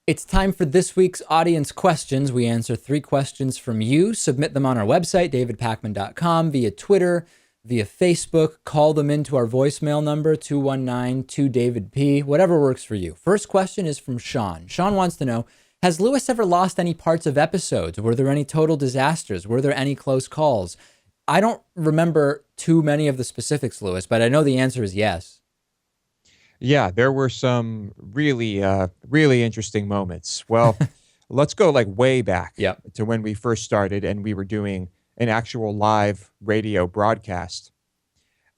It's time for this week's audience questions. We answer 3 questions from you. Submit them on our website, davidpakman.com, via Twitter, via Facebook. Call them into our voicemail number, 219-2DavidP, whatever works for you. First question is from Sean. Sean wants to know, has Lewis ever lost any parts of episodes? Were there any total disasters? Were there any close calls? I don't remember too many of the specifics, Lewis, but I know the answer is yes. Yeah, there were some really interesting moments. Well, let's go like way back Yep. to when we first started and we were doing an actual live radio broadcast.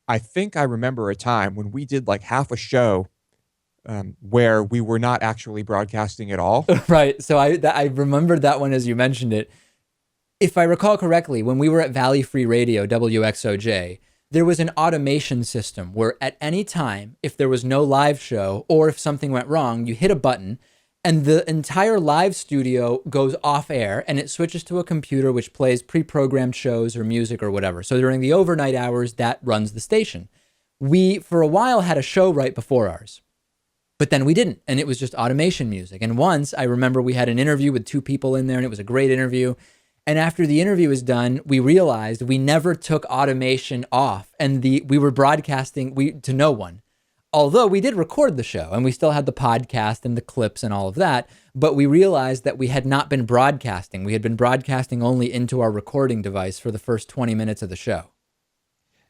I think I remember a time when we did like half a show where we were not actually broadcasting at all. Right. So I remembered that one as you mentioned it. If I recall correctly, when we were at Valley Free Radio, WXOJ, there was an automation system where at any time, if there was no live show or if something went wrong, you hit a button and the entire live studio goes off air and it switches to a computer which plays pre-programmed shows or music or whatever. So during the overnight hours, that runs the station. We, for a while, had a show right before ours, but then we didn't, and it was just automation music. And once, I remember we had an interview with 2 people in there, and it was a great interview. And after the interview was done, we realized we never took automation off, and we were broadcasting to no one. Although we did record the show, and we still had the podcast and the clips and all of that, but we realized that we had not been broadcasting. We had been broadcasting only into our recording device for the first 20 minutes of the show.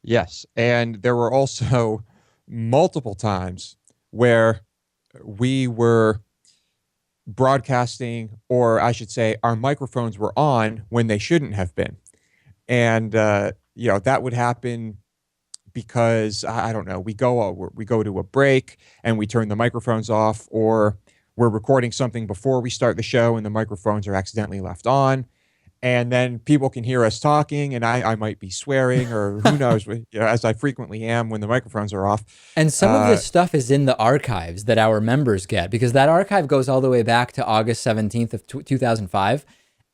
Yes, and there were also multiple times where we were broadcasting, or I should say our microphones were on when they shouldn't have been. And, that would happen because, I don't know, we go to a break and we turn the microphones off, or we're recording something before we start the show and the microphones are accidentally left on. And then people can hear us talking and I might be swearing or who knows, as I frequently am when the microphones are off. And some of this stuff is in the archives that our members get, because that archive goes all the way back to August 17th of 2005.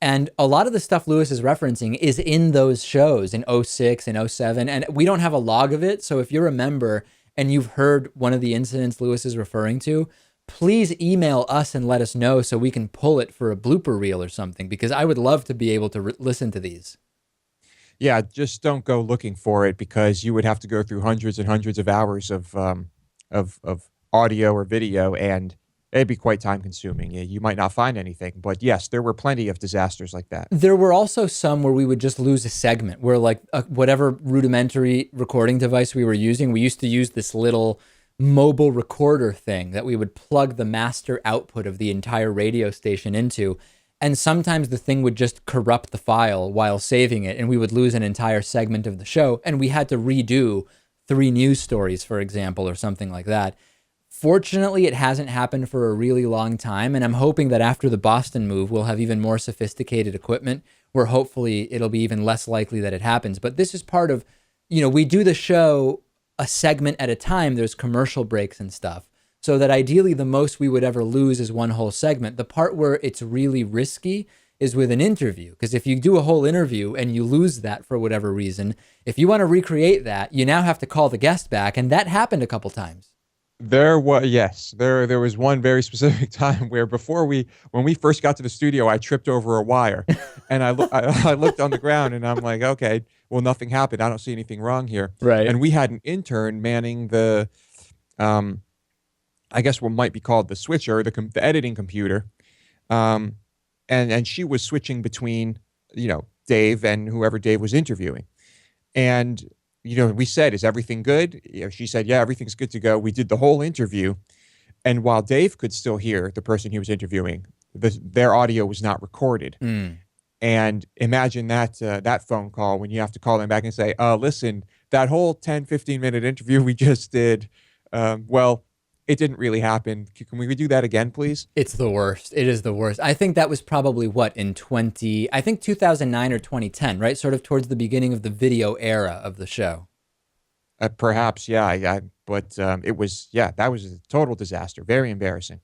And a lot of the stuff Lewis is referencing is in those shows in 06 and 07. And we don't have a log of it. So if you're a member and you've heard one of the incidents Lewis is referring to, please email us and let us know so we can pull it for a blooper reel or something, because I would love to be able to listen to these. Yeah, just don't go looking for it, because you would have to go through hundreds and hundreds of hours of audio or video, and it'd be quite time consuming. You might not find anything, but yes, there were plenty of disasters like that. There were also some where we would just lose a segment, where like whatever rudimentary recording device we were using, we used to use this little mobile recorder thing that we would plug the master output of the entire radio station into. And sometimes the thing would just corrupt the file while saving it, and we would lose an entire segment of the show. And we had to redo 3 news stories, for example, or something like that. Fortunately, it hasn't happened for a really long time. And I'm hoping that after the Boston move, we'll have even more sophisticated equipment where hopefully it'll be even less likely that it happens. But this is part of, we do the show a segment at a time. There's commercial breaks and stuff, so that ideally the most we would ever lose is one whole segment. The part where it's really risky is with an interview, because if you do a whole interview and you lose that for whatever reason, if you want to recreate that, you now have to call the guest back, and that happened a couple times. There was one very specific time where when we first got to the studio, I tripped over a wire, and I looked on the ground and I'm like, okay, well, nothing happened. I don't see anything wrong here. Right. And we had an intern manning the, I guess what might be called the switcher, the editing computer, and she was switching between Dave and whoever Dave was interviewing, and we said, is everything good? She said, yeah, everything's good to go. We did the whole interview. And while Dave could still hear the person he was interviewing, their audio was not recorded. Mm. And imagine that phone call when you have to call them back and say, listen, that whole 10, 15-minute interview we just did, it didn't really happen. Can we do that again, please? It's the worst. It is the worst. I think that was probably in 2009 or 2010, right? Sort of towards the beginning of the video era of the show. Perhaps, yeah. But it was, that was a total disaster. Very embarrassing.